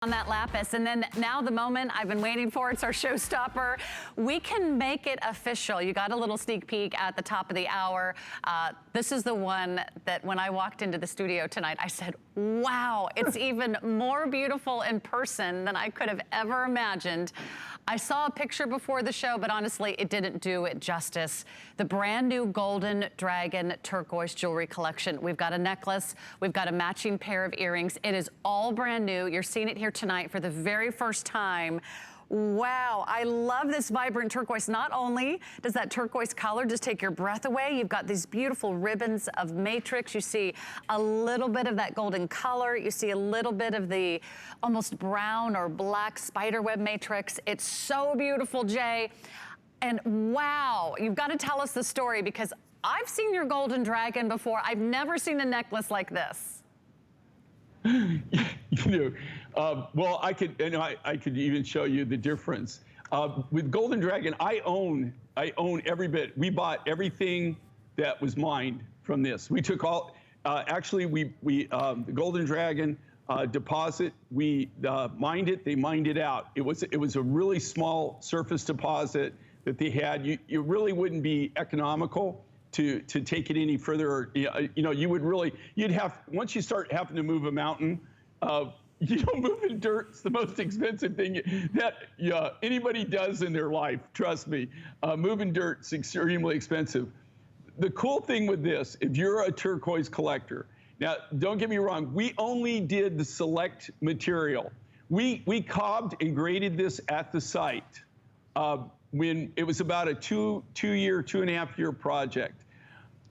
On that lapis, and then now the moment I've been waiting for, it's our showstopper. We can make it official. You got a little sneak peek at the top of the hour. This is the one that when I walked into the studio tonight, I said, wow, it's even more beautiful in person than I could have ever imagined. I saw a picture before the show, but honestly, it didn't do it justice. The brand new Golden Dragon Turquoise jewelry collection. We've got a necklace, we've got a matching pair of earrings. It is all brand new. You're seeing it here tonight for the very first time. Wow, I love this vibrant turquoise. Not only does that turquoise color just take your breath away, you've got these beautiful ribbons of matrix. You see a little bit of that golden color. You see a little bit of the almost brown or black spiderweb matrix. It's so beautiful, Jay. And wow, you've got to tell us the story because I've seen your golden dragon before. I've never seen a necklace like this. Well, I could even show you the difference. With Golden Dragon, I own every bit. We bought everything that was mined from this. We took all, actually, the Golden Dragon deposit, we mined it, they mined it out. It was a really small surface deposit that they had. You really wouldn't be economical to take it any further. You would really, once you start having to move a mountain, moving dirt's the most expensive thing that anybody does in their life, trust me. Moving dirt's extremely expensive. The cool thing with this, if you're a turquoise collector, now don't get me wrong, we only did the select material. We cobbed and graded this at the site when it was about a 2.5 year project.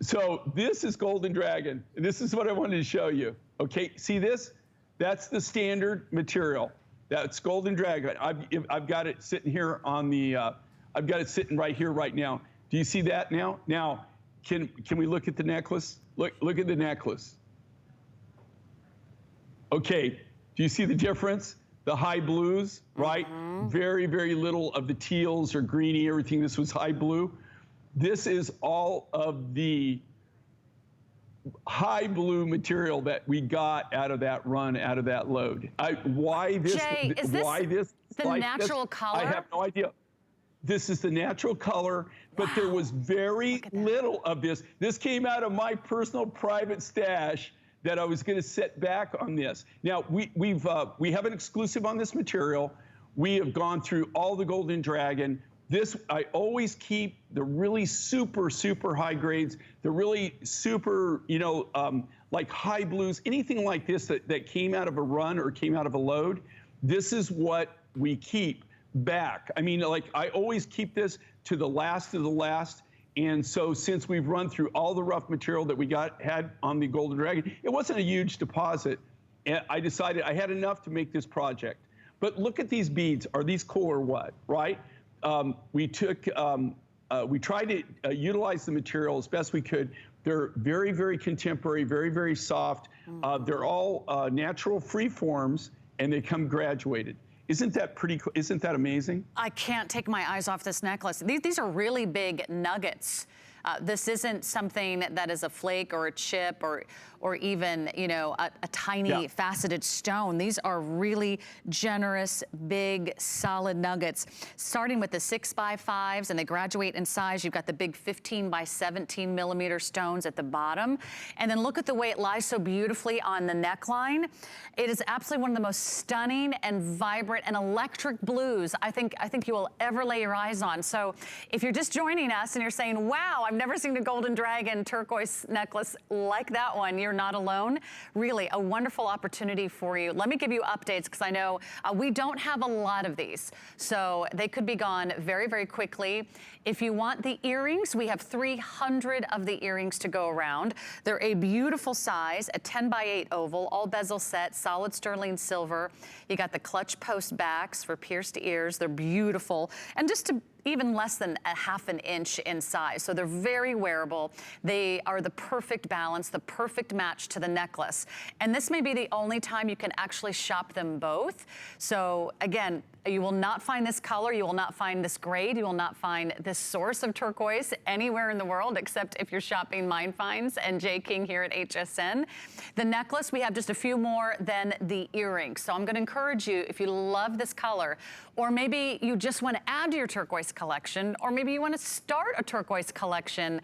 So this is Golden Dragon. This is what I wanted to show you. Okay, see this? That's the standard material. That's Golden Dragon. I've got it sitting here on the, I've got it sitting right here right now. Do you see that now? Now, can we look at the necklace? Look at the necklace. Okay, do you see the difference? The high blues, right? Very, very little of the teals or greeny, everything. This was high blue. This is all of the high blue material that we got out of that run, out of that load. Why this? Jay, is this the like natural color? I have no idea. This is the natural color, but there was very little of this. This came out of my personal private stash that I was going to set back on this. Now, we have an exclusive on this material. We have gone through all the Golden Dragon. This, I always keep the really super, super high grades, the really super, like high blues, anything like this that came out of a run or came out of a load. This is what we keep back. I mean, like I always keep this to the last of the last. And so since we've run through all the rough material that we had on the Golden Dragon, it wasn't a huge deposit. And I decided I had enough to make this project. But look at these beads. Are these cool or what, right? We tried to utilize the material as best we could. They're very, very contemporary, very, very soft. They're all natural free forms, and they come graduated. Isn't that pretty cool? Isn't that amazing? I can't take my eyes off this necklace. These are really big nuggets. This isn't something that is a flake or a chip or even, a tiny faceted stone. These are really generous, big, solid nuggets. Starting with the 6x5s, and they graduate in size. You've got the big 15 by 17 millimeter stones at the bottom. And then look at the way it lies so beautifully on the neckline. It is absolutely one of the most stunning and vibrant and electric blues I think you will ever lay your eyes on. So if you're just joining us and you're saying, wow, I've never seen a Golden Dragon turquoise necklace like that one, you're not alone. Really a wonderful opportunity for you. Let me give you updates because I know we don't have a lot of these, so they could be gone very, very quickly. If you want the earrings, we have 300 of the earrings to go around. They're a beautiful size, a 10 by 8 oval, all bezel set, solid sterling silver. You got the clutch post backs for pierced ears. They're beautiful. And just to even less than a half an inch in size. So they're very wearable. They are the perfect balance, the perfect match to the necklace. And this may be the only time you can actually shop them both. So again, you will not find this color, you will not find this grade, you will not find this source of turquoise anywhere in the world except if you're shopping Mine Finds and J. King here at HSN. The necklace, we have just a few more than the earrings. So I'm gonna encourage you, if you love this color, or maybe you just wanna add to your turquoise collection, or maybe you wanna start a turquoise collection.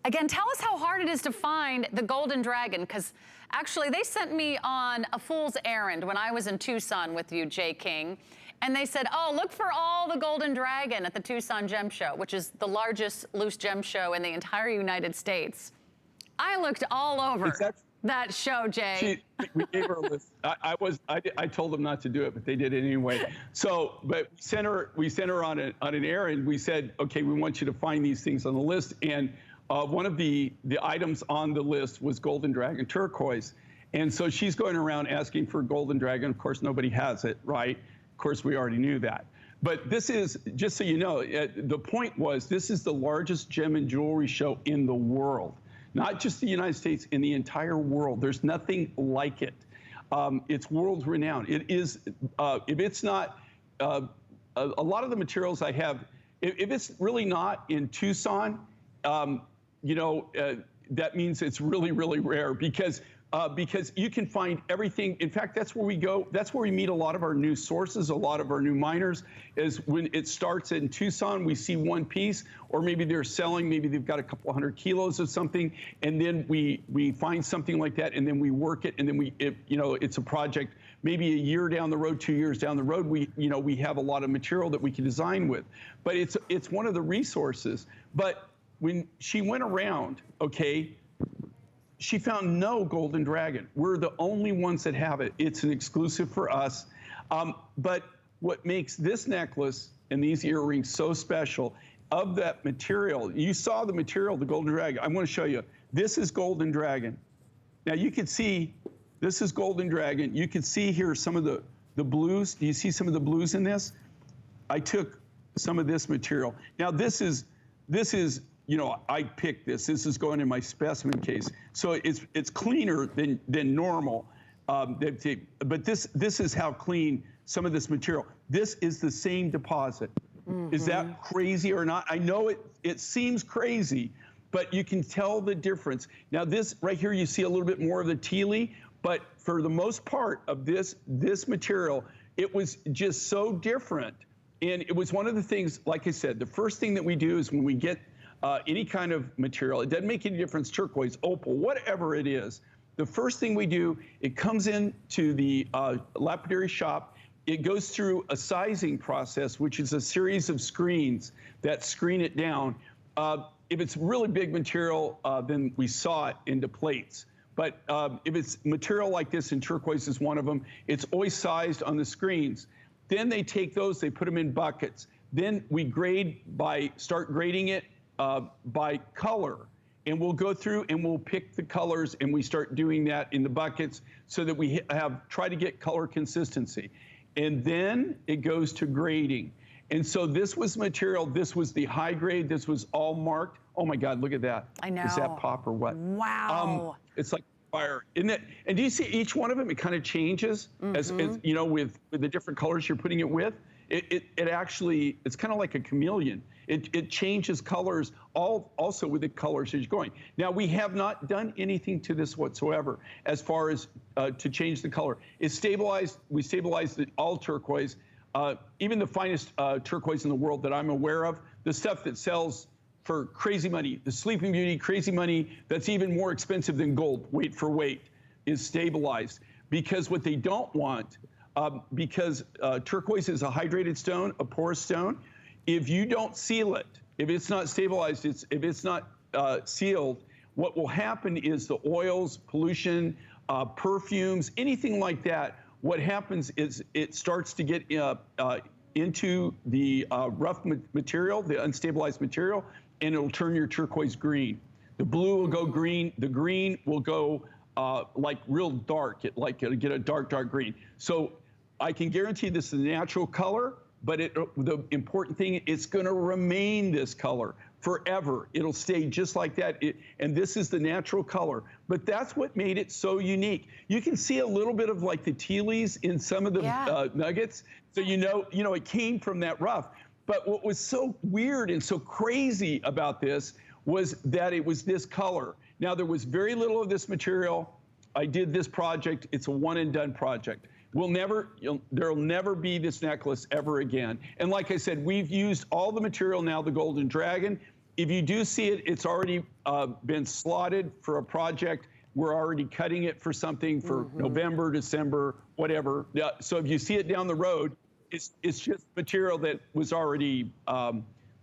Again, tell us how hard it is to find the Golden Dragon, because actually they sent me on a fool's errand when I was in Tucson with you, J. King. And they said, oh, look for all the Golden Dragon at the Tucson Gem Show, which is the largest loose gem show in the entire United States. I looked all over that show, Jay. We gave her a list. I told them not to do it, but they did it anyway. So, but we sent her on an errand. We said, okay, we want you to find these things on the list. And one of the items on the list was Golden Dragon turquoise. And so she's going around asking for Golden Dragon. Of course, nobody has it, right? Of course, we already knew that. But this is, just so you know, the point was, this is the largest gem and jewelry show in the world. Not just the United States, in the entire world. There's nothing like it. It's world renowned. It is, if it's not, a lot of the materials I have, if it's really not in Tucson, you know, that means it's really, really rare because you can find everything. In fact, that's where we go. That's where we meet a lot of our new sources, a lot of our new miners, is when it starts in Tucson, we see one piece, or maybe they're selling, maybe they've got a couple hundred kilos of something, and then we find something like that, and then we work it, and then you know, it's a project, maybe a year down the road, 2 years down the road, we have a lot of material that we can design with. But it's one of the resources. But when she went around, okay, she found no Golden Dragon. We're the only ones that have it. It's an exclusive for us. But what makes this necklace and these earrings so special, of that material, you saw the material, the Golden Dragon. I want to show you. This is Golden Dragon. Now you can see, this is Golden Dragon. You can see here some of the blues. Do you see some of the blues in this? I took some of this material. Now this is, you know, I picked this. This is going in my specimen case. So it's cleaner than normal. But this is how clean some of this material. This is the same deposit. Mm-hmm. Is that crazy or not? I know it seems crazy, but you can tell the difference. Now this right here, you see a little bit more of the tealy, but for the most part of this material, it was just so different. And it was one of the things, like I said, the first thing that we do is when we get any kind of material, it doesn't make any difference, turquoise, opal, whatever it is. The first thing we do, it comes into the lapidary shop. It goes through a sizing process, which is a series of screens that screen it down. If it's really big material, then we saw it into plates. But if it's material like this, and turquoise is one of them, it's always sized on the screens. Then they take those, they put them in buckets. Then we start grading it by color, and we'll go through and we'll pick the colors, and we start doing that in the buckets so that we try to get color consistency. And then it goes to grading. And so this was material, this was the high grade, this was all marked. Oh my God, look at that. I know. Is that pop or what? Wow. It's like fire, isn't it? And do you see each one of them, it kind of changes as you know, with the different colors you're putting it with. It actually, it's kind of like a chameleon. It changes colors also with the colors as you're going. Now, we have not done anything to this whatsoever as far as to change the color. It's stabilized. We stabilized all turquoise, even the finest turquoise in the world that I'm aware of, the stuff that sells for crazy money, the Sleeping Beauty, crazy money, that's even more expensive than gold, weight for weight, is stabilized. Because what they don't want, because turquoise is a hydrated stone, a porous stone. If you don't seal it, if it's not stabilized, if it's not sealed, what will happen is the oils, pollution, perfumes, anything like that, what happens is it starts to get into the rough material, the unstabilized material, and it'll turn your turquoise green. The blue will go green, the green will go like real dark, it'll get a dark, dark green. So I can guarantee this is a natural color. but the important thing, it's going to remain this color forever. It'll stay just like that. And this is the natural color. But that's what made it so unique. You can see a little bit of like the tealies in some of the nuggets. So you know it came from that rough. But what was so weird and so crazy about this was that it was this color. Now, there was very little of this material. I did this project. It's a one and done project. There'll never be this necklace ever again. And like I said, we've used all the material now, the Golden Dragon. If you do see it, it's already been slotted for a project. We're already cutting it for something for November, December, whatever. So if you see it down the road, it's just material that was already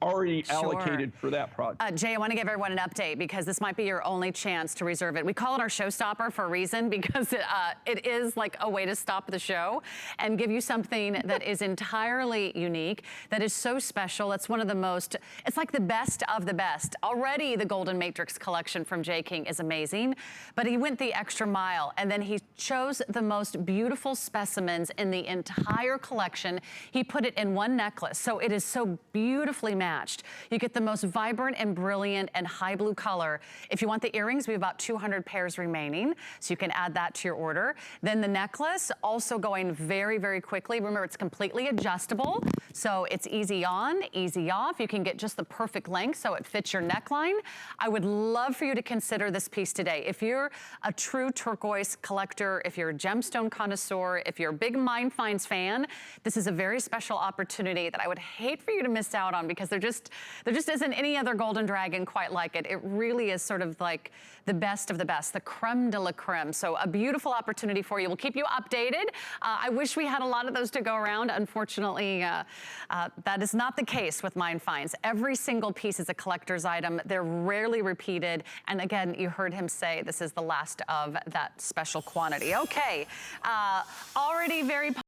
allocated for that project. Jay, I want to give everyone an update because this might be your only chance to reserve it. We call it our showstopper for a reason because it is like a way to stop the show and give you something that is entirely unique, that is so special. It's one of the most, it's like the best of the best. Already the Golden Matrix collection from J. King is amazing, but he went the extra mile and then he chose the most beautiful specimens in the entire collection. He put it in one necklace, so it is so beautifully matched. You get the most vibrant and brilliant and high blue color. If you want the earrings, we have about 200 pairs remaining, so you can add that to your order. Then the necklace, also going very, very quickly. Remember, it's completely adjustable, so it's easy on, easy off. You can get just the perfect length so it fits your neckline. I would love for you to consider this piece today. If you're a true turquoise collector, if you're a gemstone connoisseur, if you're a big Mind Finds fan, this is a very special opportunity that I would hate for you to miss out on because there just isn't any other Golden Dragon quite like it. It really is sort of like the best of the best, the creme de la creme. So a beautiful opportunity for you. We'll keep you updated. I wish we had a lot of those to go around. Unfortunately, that is not the case with Mind Finds. Every single piece is a collector's item. They're rarely repeated. And again, you heard him say this is the last of that special quantity. Okay, already very